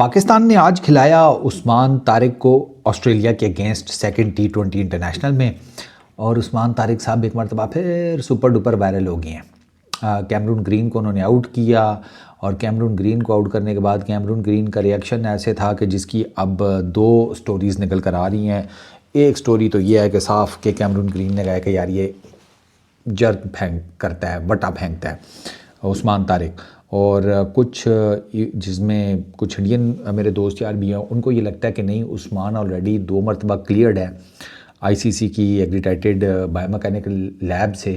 पाकिस्तान ने आज खिलाया उस्मान तारिक को ऑस्ट्रेलिया के अगेंस्ट सेकंड T20 इंटरनेशनल में। और उस्मान तारिक साहब एक मरतबा फिर सुपर डुपर वायरल हो गए हैं। कैमरून ग्रीन को उन्होंने आउट किया और कैमरून ग्रीन को आउट करने के बाद कैमरून ग्रीन का रिएक्शन ऐसे था कि जिसकी अब दो स्टोरीज़ निकल कर आ रही हैं। एक स्टोरी तो ये है कि साफ के कैमरून ग्रीन ने कहा कि यार ये जर्क फेंक करता है, वटा फेंकता है उस्मान तारिक। और कुछ जिसमें कुछ इंडियन मेरे दोस्त यार भी हैं, उनको ये लगता है कि नहीं, उस्मान ऑलरेडी 2 मरतबा क्लियर्ड है आईसीसी की एग्रीडेटेड बायोमैकेनिकल लैब से,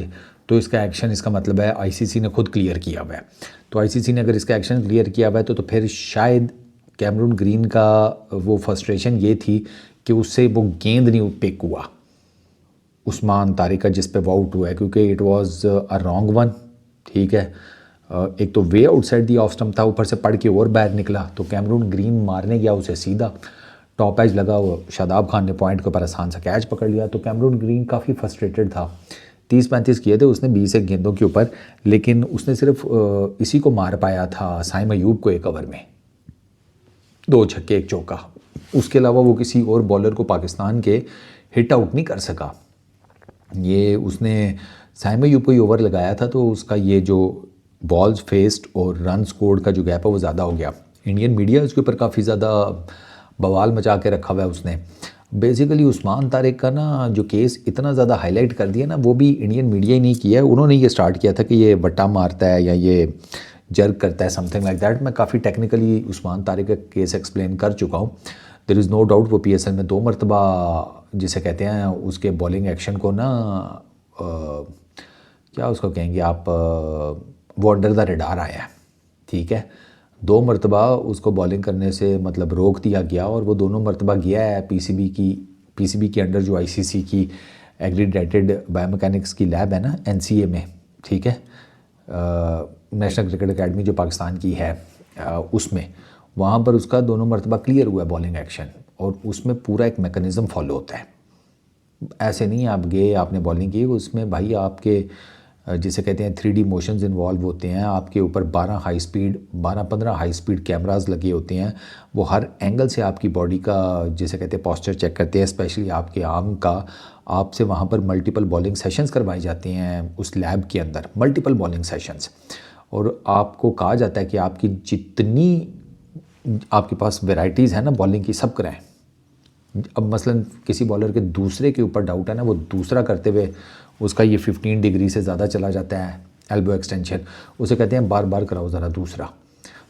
तो इसका एक्शन, इसका मतलब है आईसीसी ने खुद क्लियर किया हुआ है। तो आईसीसी ने अगर इसका एक्शन क्लियर किया हुआ है तो फिर शायद कैमरून ग्रीन का वो फ्रस्ट्रेशन ये थी कि उससे वो गेंद नहीं पिक हुआ उस्मान तारिक का जिस पे वो आउट हुआ है, क्योंकि it was a wrong one. ठीक है, एक तो वे आउटसाइड दी ऑफ स्टंप था, ऊपर से पड़ के और बाहर निकला, तो कैमरून ग्रीन मारने गया उसे सीधा टॉप एज लगा। वो शादाब खान ने पॉइंट के ऊपर आसान सा कैच पकड़ लिया। तो कैमरून ग्रीन काफ़ी फ्रस्ट्रेटेड था। 30-35 किए थे उसने 20 एक गेंदों के ऊपर, लेकिन उसने सिर्फ इसी को मार पाया था, साइम अयूब को एक ओवर में 2 छक्के 1 चौका। उसके अलावा वो किसी और बॉलर को पाकिस्तान के हिट आउट नहीं कर सका। ये उसने साइम अयूब को ही ओवर लगाया था, तो उसका ये जो बॉल्स फेस्ड और रन स्कोर्ड का जो गैप है वो ज़्यादा हो गया। इंडियन मीडिया उसके ऊपर काफ़ी ज़्यादा बवाल मचा के रखा हुआ है उसने। बेसिकली उस्मान तारिक का ना जो केस इतना ज़्यादा हाईलाइट कर दिया ना, वो भी इंडियन मीडिया ही नहीं किया है। उन्होंने ये स्टार्ट किया था कि ये बट्टा मारता है या ये जर्क करता है, समथिंग लाइक दैट। मैं काफ़ी टेक्निकली उस्मान तारिक का केस एक्सप्लेन कर चुका हूँ। देयर इज़ नो डाउट वो PSL में 2 मरतबा जिसे कहते हैं उसके बॉलिंग एक्शन को ना क्या उसको कहेंगे आप, वो अंडर द रेडार आया है। ठीक है, 2 मरतबा उसको बॉलिंग करने से मतलब रोक दिया गया, और वो दोनों मरतबा गया है पीसीबी के अंडर जो आईसीसी की एग्रीडेटेड बायोमैकेनिक्स की लैब है ना, NCA में। ठीक है, नेशनल क्रिकेट अकेडमी जो पाकिस्तान की है, उसमें वहाँ पर उसका 2 मरतबा क्लियर हुआ है बॉलिंग एक्शन, और उसमें पूरा एक मैकेनिज़्म फॉलो होता है। ऐसे नहीं आप गए आपने बॉलिंग की, उसमें भाई आपके जिसे कहते हैं 3D मोशंस इन्वॉल्व होते हैं। आपके ऊपर 12-15 हाई स्पीड कैमरास लगे होते हैं। वो हर एंगल से आपकी बॉडी का जिसे कहते हैं पॉस्चर चेक करते हैं, स्पेशली आपके आर्म का। आपसे वहाँ पर मल्टीपल बॉलिंग सेशंस करवाए जाते हैं उस लैब के अंदर, मल्टीपल बॉलिंग सेशंस। और आपको कहा जाता है कि आपकी जितनी आपके पास वेराइटीज़ है ना बॉलिंग की, सब कराएं। अब मसलन किसी बॉलर के दूसरे के ऊपर डाउट है ना, वो दूसरा करते हुए उसका ये 15 डिग्री से ज़्यादा चला जाता है एल्बो एक्सटेंशन, उसे कहते हैं बार बार कराओ ज़रा दूसरा।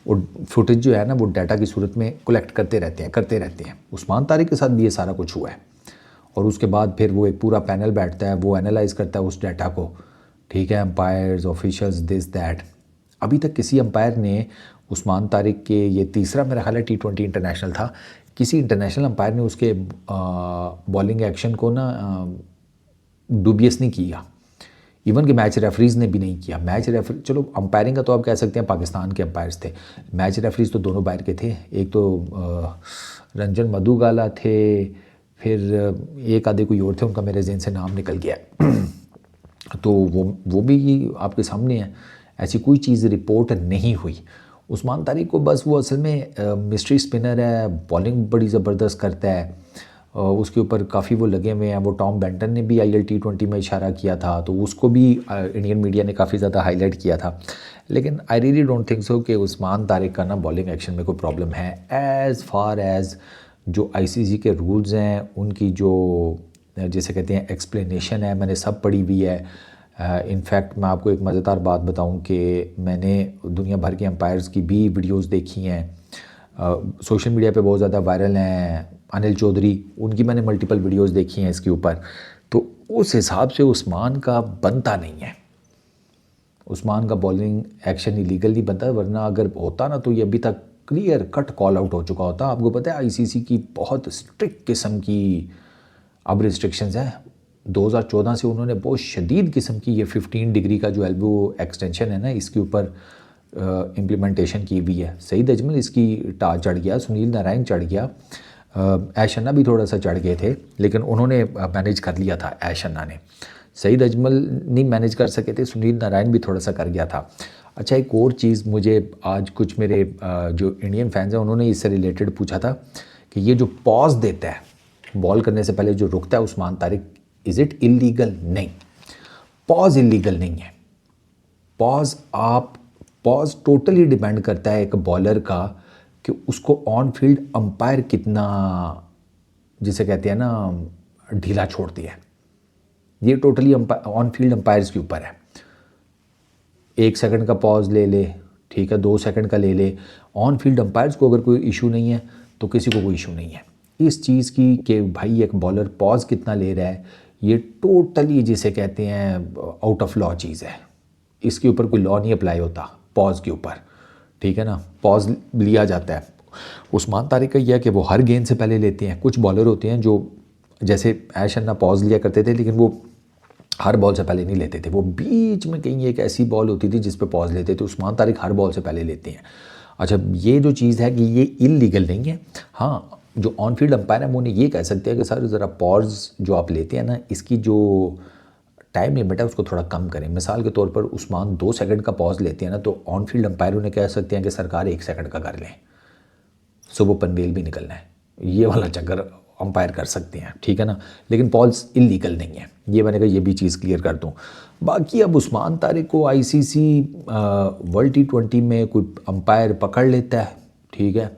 और फुटेज जो है ना वो डाटा की सूरत में कलेक्ट करते रहते हैं। उस्मान तारिक के साथ भी ये सारा कुछ हुआ है। और उसके बाद फिर वो एक पूरा पैनल बैठता है, वो एनालाइज करता है उस डाटा को। ठीक है, एम्पायर्स, ऑफिशियल्स, दिस दैट। अभी तक किसी एम्पायर ने उस्मान तारिक के, ये तीसरा मेरा ख्याल है T20 इंटरनेशनल था, किसी इंटरनेशनल अंपायर ने उसके बॉलिंग एक्शन को ना डूबियस नहीं किया। इवन कि मैच रेफरीज़ ने भी नहीं किया। मैच रेफरी, चलो अंपायरिंग का तो आप कह सकते हैं पाकिस्तान के अंपायर्स थे, मैच रेफरीज़ तो दोनों बाहर के थे। एक तो रंजन मधुगाला थे, फिर एक आधे कोई और थे, उनका मेरे ज़हन से नाम निकल गया। तो वो भी आपके सामने है। ऐसी कोई चीज़ रिपोर्ट नहीं हुई। उस्मान तारिक को बस वो असल में मिस्ट्री स्पिनर है, बॉलिंग बड़ी ज़बरदस्त करता है, उसके ऊपर काफ़ी वो लगे हुए हैं। वो टॉम बेंटन ने भी IL T20 में इशारा किया था, तो उसको भी इंडियन मीडिया ने काफ़ी ज़्यादा हाईलाइट किया था। लेकिन I really don't think so कि उस्मान तारिक का ना बॉलिंग एक्शन में कोई प्रॉब्लम है। एज़ फार एज़ जो ICC के रूल्स हैं, उनकी जो जैसे कहते हैं एक्सप्लेनेशन है, मैंने सब पढ़ी हुई है। इनफैक्ट मैं आपको एक मज़ेदार बात बताऊं कि मैंने दुनिया भर के एम्पायर्स की भी वीडियोस देखी हैं, सोशल मीडिया पे बहुत ज़्यादा वायरल हैं। अनिल चौधरी, उनकी मैंने मल्टीपल वीडियोस देखी हैं इसके ऊपर। तो उस हिसाब से उस्मान का बनता नहीं है, उस्मान का बॉलिंग एक्शन इलीगल नहीं बनता, वरना अगर होता ना तो ये अभी तक क्लियर कट कॉल आउट हो चुका होता। आपको पता है ICC की बहुत स्ट्रिक्ट किस्म की अब रिस्ट्रिक्शंस हैं। 2014 से उन्होंने बहुत शदीद किस्म की ये 15 डिग्री का जो एल्बो एक्सटेंशन है ना, इसके ऊपर इम्प्लीमेंटेशन की हुई है। सईद अजमल इसकी टार चढ़ गया, सुनील नारायण चढ़ गया, ऐश अन्ना भी थोड़ा सा चढ़ गए थे, लेकिन उन्होंने मैनेज कर लिया था ऐश अन्ना ने। सईद अजमल नहीं मैनेज कर सके थे, सुनील नारायण भी थोड़ा सा कर गया था। अच्छा, एक और चीज़ मुझे आज कुछ मेरे जो इंडियन फैंस हैं उन्होंने इससे रिलेटेड पूछा था कि ये जो पॉज देता है बॉल करने से पहले जो रुकता है Usman Tariq, is it illegal? नहीं, पॉज इलीगल नहीं है। पॉज टोटली डिपेंड करता है एक बॉलर का कि उसको ऑन फील्ड अंपायर कितना, जिसे कहते हैं ना, ढीला छोड़ती है। ये टोटली ऑन फील्ड अंपायर्स के ऊपर है। 1 सेकंड का पॉज ले ले, ठीक है, 2 सेकंड का ले ले, ऑन फील्ड अंपायर्स को अगर कोई इशू नहीं है तो किसी को कोई इशू नहीं है इस चीज़ की कि भाई एक बॉलर पॉज कितना ले रहा है। ये टोटली जिसे कहते हैं आउट ऑफ लॉ चीज़ है, इसके ऊपर कोई लॉ नहीं अप्लाई होता पॉज के ऊपर, ठीक है ना। पॉज लिया जाता है। उस्मान तारिक का यह है कि वो हर गेंद से पहले लेते हैं। कुछ बॉलर होते हैं जो जैसे ऐश अन्ना पॉज लिया करते थे, लेकिन वो हर बॉल से पहले नहीं लेते थे। वो बीच में कहीं एक ऐसी बॉल होती थी जिस पे पॉज लेते थे। उस्मान तारिक हर बॉल से पहले लेते हैं। अच्छा, ये जो चीज़ है कि ये इलीगल नहीं है। हाँ, जो ऑन फील्ड अंपायर है वो उन्हें ये कह सकते हैं कि सर ज़रा पॉज जो आप लेते हैं ना, इसकी जो टाइम लिमिट है उसको थोड़ा कम करें। मिसाल के तौर पर उस्मान 2 सेकंड का पॉज लेते हैं ना, तो ऑन फील्ड अंपायर उन्हें कह सकते हैं कि सरकार 1 सेकंड का कर लें, सुबह पनवेल भी निकलना है। ये वाला चक्कर अंपायर कर सकते हैं, ठीक है ना। लेकिन पॉज इलीगल नहीं है, ये मैंने कहा ये भी चीज़ क्लियर कर दूं। बाकी अब उस्मान तारिक को आईसीसी वर्ल्ड T20 में कोई अंपायर पकड़ लेता है, ठीक है,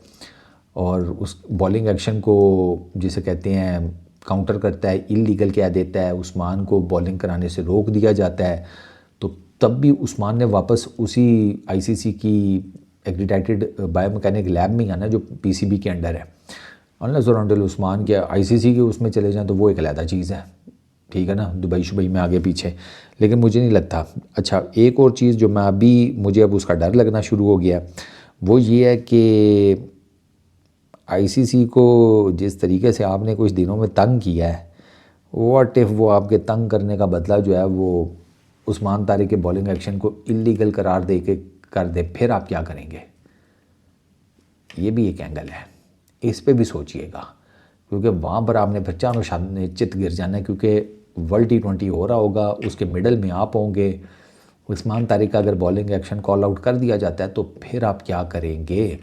और उस बॉलिंग एक्शन को जिसे कहते हैं काउंटर करता है, इलीगल कह देता है, उस्मान को बॉलिंग कराने से रोक दिया जाता है, तो तब भी उस्मान ने वापस उसी आईसीसी की एक्रीडेटेड बायोमैकेनिक लैब में आना जो पीसीबी के अंडर है। अनलेस और अनटिल उस्मान के आईसीसी के उसमें चले जाएं तो वो एक अलग चीज़ है, ठीक है ना, दुबई शुबई में आगे पीछे। लेकिन मुझे नहीं लगता। अच्छा, एक और चीज़ जो मुझे अब उसका डर लगना शुरू हो गया वो ये है कि आईसीसी को जिस तरीके से आपने कुछ दिनों में तंग किया है, व्हाट इफ़ वो आपके तंग करने का बदला जो है वो उस्मान तारिक के बॉलिंग एक्शन को इलीगल करार दे के कर दे, फिर आप क्या करेंगे? ये भी एक एंगल है, इस पे भी सोचिएगा, क्योंकि वहाँ पर आपने फिर चारों शान चित गिर जाना है। क्योंकि वर्ल्ड T20 हो रहा होगा, उसके मिडल में आप होंगे। उस्मान तारिक का अगर बॉलिंग एक्शन कॉल आउट कर दिया जाता है तो फिर आप क्या करेंगे?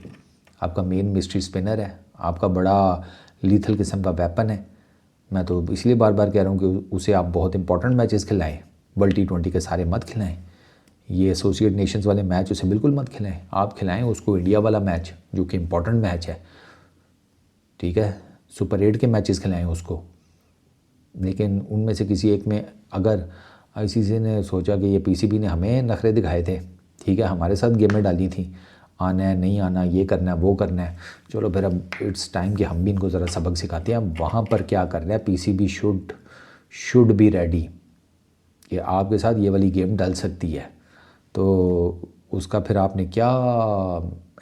आपका मेन मिस्ट्री स्पिनर है, आपका बड़ा लीथल किस्म का वेपन है। मैं तो इसलिए बार बार कह रहा हूँ कि उसे आप बहुत इंपॉर्टेंट मैचेस खिलाएं, वर्ल्ड T20 के सारे मत खिलाएं। ये एसोसिएट नेशंस वाले मैच उसे बिल्कुल मत खिलाएं। आप खिलाएं उसको इंडिया वाला मैच जो कि इम्पोर्टेंट मैच है, ठीक है, सुपर 8 के मैचेस खिलाएं उसको। लेकिन उनमें से किसी एक में अगर आईसीसी ने सोचा कि ये पीसीबी ने हमें नखरे दिखाए थे, ठीक है, हमारे साथ गेमें डाली थी, आना है नहीं आना, ये करना है वो करना है, चलो फिर अब इट्स टाइम कि हम भी इनको ज़रा सबक सिखाते हैं। वहाँ पर क्या कर रहा है पीसीबी शुड बी रेडी कि आपके साथ ये वाली गेम डल सकती है। तो उसका फिर आपने क्या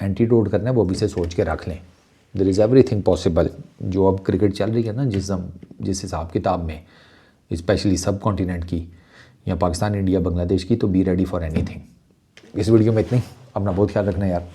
एंटीडोट करना है वो भी से सोच के रख लें। There is everything possible. जो अब क्रिकेट चल रही है ना जिस हिसाब किताब में, स्पेशली सब कॉन्टिनेंट की या पाकिस्तान इंडिया बांग्लादेश की, तो बी रेडी फॉर एनीथिंग। इस वीडियो में इतनी। अपना बहुत ख्याल रखना यार।